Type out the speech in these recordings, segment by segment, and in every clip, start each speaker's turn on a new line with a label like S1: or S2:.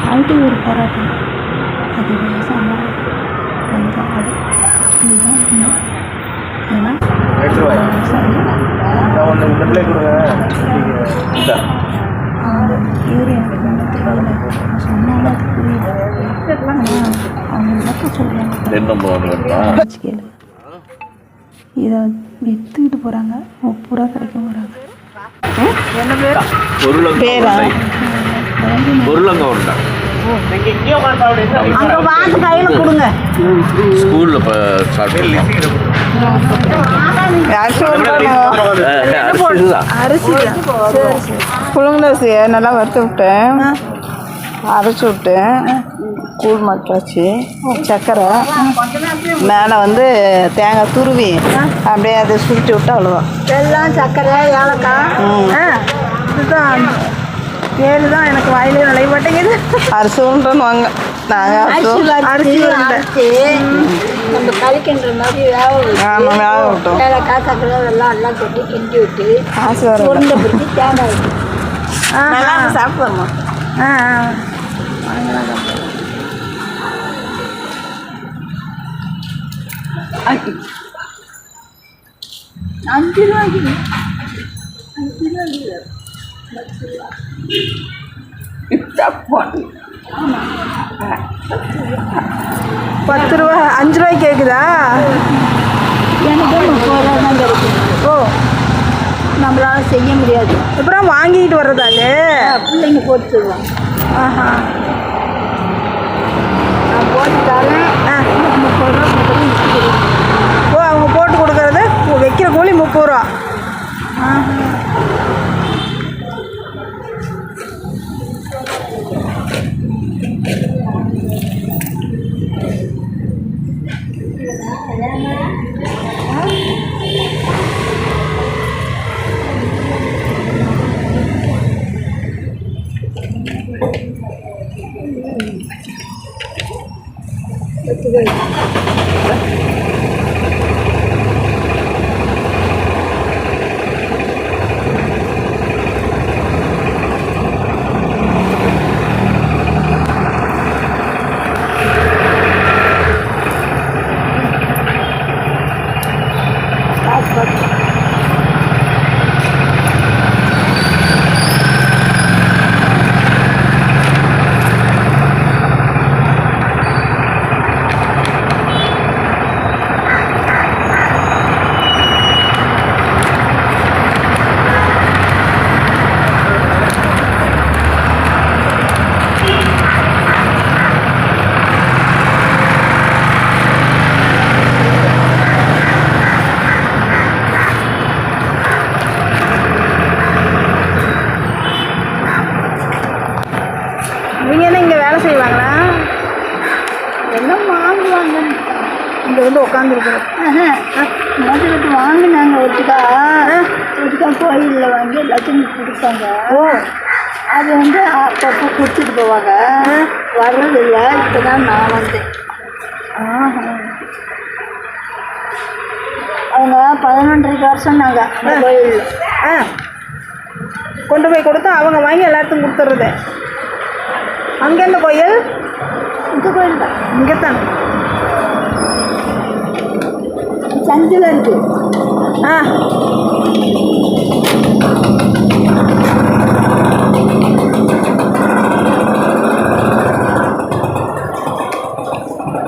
S1: Night ஒரு போராட்டம் அது விவசாயம் வந்து ஆடு இதுதான் உண்மை. ஏன்னா இவர் எனக்கு ஒன்றும் தெரியல, சொன்னாலும் அது புரியல. அவங்க மட்டும் சொல்லுவாங்க கேளு, இதை விற்றுக்கிட்டு போகிறாங்க, 30 ரூபா கிடைக்க போகிறாங்க.
S2: என்ன பேரா?
S1: பேரா
S3: பொருளங்க உண்டா
S2: அங்க வாங்க கையில கொடுங்க.
S3: ஸ்கூல்ல
S2: அரிசி புழுங்கரிசியை நல்லா வறுத்து விட்டேன், அரைச்சி விட்டேன், கூழ் மாட்டாச்சு, சர்க்கரை மேலே வந்து தேங்காய் துருவி அப்படியே அதை சுருட்டி விட்டு அவ்வளோதான்.
S1: வெல்லம், சர்க்கரை, ஏலக்காய், இதுதான் பேரு தான் எனக்கு வாயிலே நுழைய மாட்டேங்குது.
S2: அரிசி உருண்டைன்னு வாங்க, நாங்கள் அரிசி
S1: நம்ம கறிக்கின்ற மாதிரி
S2: ஆமாம் வேக விட்டோம்.
S1: ஏலக்காய், சர்க்கரை வெல்லம் எல்லாம் கொட்டி கிண்டி விட்டு
S2: காசு வர
S1: உருண்டை பிடிச்சி தேங்காய் விட்டு
S2: சாப்பிடுவோம்மா.
S1: அஞ்சு ரூபாய்க்கு
S2: 10 ரூபா 5 ரூபாய்க்கு கேட்குதா?
S1: எனக்கு 30 ரூபா தான் கிடைக்கும்.
S2: ஓ,
S1: நம்மளால செய்ய முடியாது.
S2: அப்புறம் வாங்கிட்டு வர்றதாலே
S1: பிள்ளைங்க போட்டு தருவாங்க.
S2: ஆஹா,
S1: நான் போட்டு தரேன். 30 ரூபா கொடுக்குறது.
S2: ஓ, அவங்க போட்டு கொடுக்கறது வைக்கிற கூலி 30 ரூபா. இவங்க என்ன இங்கே வேலை செய்வாங்களா?
S1: எல்லாம் வாங்குவாங்க.
S2: இங்கே வந்து உட்காந்துருக்குறோம்.
S1: முதல்ல வாங்கினாங்க ஒட்டுக்கா கோயிலில் வாங்கி எல்லாத்தையும் கொடுத்தாங்க.
S2: ஓ,
S1: அது வந்து அப்பப்போ கொடுத்துட்டு போவாங்க. வர்றதில்லை, இப்போ தான் நான் வந்தேன். அவங்க 11.5 வருஷம் நாங்கள் அந்த கோயிலில்
S2: கொண்டு போய் கொடுத்தா அவங்க வாங்கி எல்லாத்துக்கும் கொடுத்துட்றது. அங்கே எந்த கோயில்?
S1: இந்த கோயில் தான்.
S2: இங்கே தான்
S1: சந்தில் இருக்குது.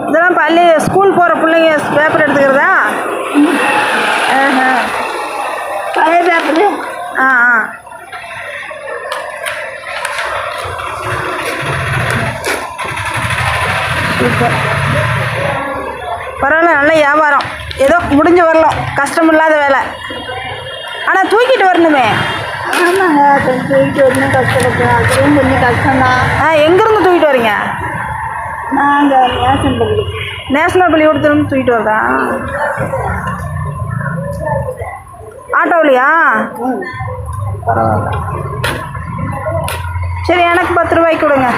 S2: இதெல்லாம் பள்ளி ஸ்கூல் போகிற பிள்ளைங்க பேப்பர் எடுத்துக்கிறதா?
S1: பழைய பேப்பரு.
S2: சூப்பர், பரவாயில்ல, நல்ல வியாபாரம். ஏதோ முடிஞ்சு வரலாம், கஷ்டம் இல்லாத வேலை. ஆனால் தூக்கிட்டு வரணுமே.
S1: ஆமாங்க, கொஞ்சம் தூக்கிட்டு வரணும், கஷ்டப்பட்டேன். அதுவும் கொஞ்சம் கஷ்டம்தான்.
S2: எங்கேருந்து தூக்கிட்டு வரீங்க?
S1: நாங்கள்
S2: நேஷனல் பள்ளிக்கூடத்துலேருந்து தூக்கிட்டு வரதா? ஆட்டோவிலையா? சரி, எனக்கு 10 ரூபாய்க்கு கொடுங்க.